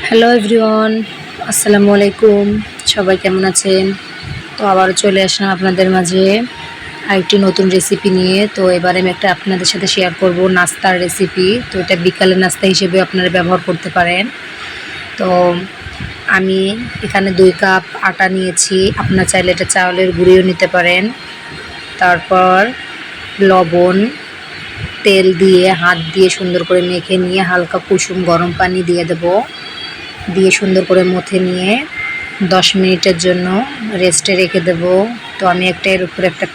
Hello everyone, আসসালামু আলাইকুম। সবাই কেমন আছেন? তো আবারও চলে আসলাম আপনাদের মাঝে আরেকটি নতুন রেসিপি নিয়ে। তো এবারে আমি একটা আপনাদের সাথে শেয়ার করব নাস্তার রেসিপি। তো এটা বিকালের নাস্তা হিসেবে আপনারা ব্যবহার করতে পারেন। তো আমি এখানে 2 কাপ আটা নিয়েছি। আপনারা চাইলে এটা চাউলের গুঁড়িও নিতে পারেন। তারপর লবণ, তেল দিয়ে হাত দিয়ে সুন্দর করে মেখে নিয়ে হালকা কুসুম গরম পানি দিয়ে দেবো। দিয়ে সুন্দর করে মথে নিয়ে 10 মিনিটের জন্য রেস্টে রেখে দেব। তো আমি এর উপরে একটা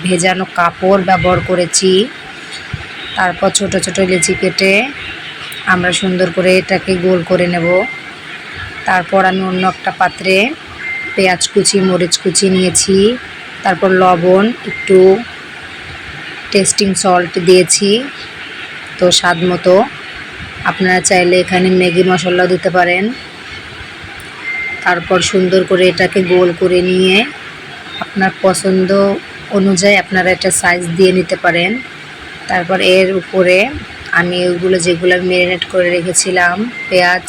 ভেজানো কাপড় ব্যবহার করেছি। তারপর ছোট ছোট লেচি কেটে আমরা সুন্দর করে এটাকে গোল করে নেব। তারপর আমি অন্য একটা পাত্রে পেঁয়াজ কুচি, মরিচ কুচি নিয়েছি। তারপর লবণ, একটু টেস্টিং সল্ট দিয়েছি, তো স্বাদ মতো। আপনারা চাইলে এখানে ম্যাগি মশলাও দিতে পারেন। তারপর সুন্দর করে এটাকে গোল করে নিয়ে আপনার পছন্দ অনুযায়ী আপনারা এটা সাইজ দিয়ে নিতে পারেন। তারপর এর উপরে আমি ওইগুলো যেগুলো ম্যারিনেট করে রেখেছিলাম পেঁয়াজ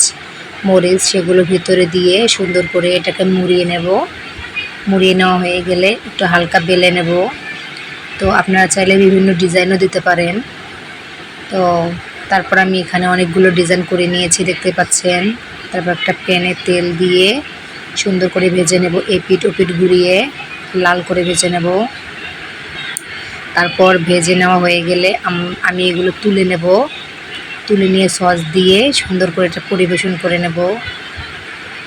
মরিচ, সেগুলো ভিতরে দিয়ে সুন্দর করে এটাকে মুড়িয়ে নেব। মুড়িয়ে নেওয়া হয়ে গেলে একটু হালকা বেলে নেব। তো আপনারা চাইলে বিভিন্ন ডিজাইনও দিতে পারেন। তো তারপর আমি এখানে অনেকগুলো ডিজাইন করে নিয়েছি, দেখতে পাচ্ছেন। তারপর একটা প্যানে তেল দিয়ে সুন্দর করে ভেজে নেব, এপিঠ ওপিঠ ঘুরিয়ে লাল করে ভেজে নেব। তারপর ভেজে নেওয়া হয়ে গেলে আমি এগুলো তুলে নেব। তুলে নিয়ে সস দিয়ে সুন্দর করে এটা পরিবেশন করে নেব।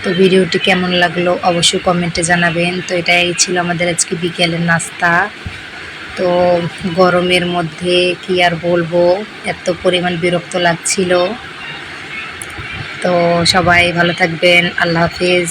তো ভিডিওটি কেমন লাগলো অবশ্যই কমেন্টে জানাবেন। তো এটাই ছিল আমাদের আজকে বিকেলের নাস্তা। তো গরমের মধ্যে কি আর বলবো, এত পরিমাণ বিরক্ত লাগছিল। তো সবাই ভালো থাকবেন, আল্লাহ হাফিজ।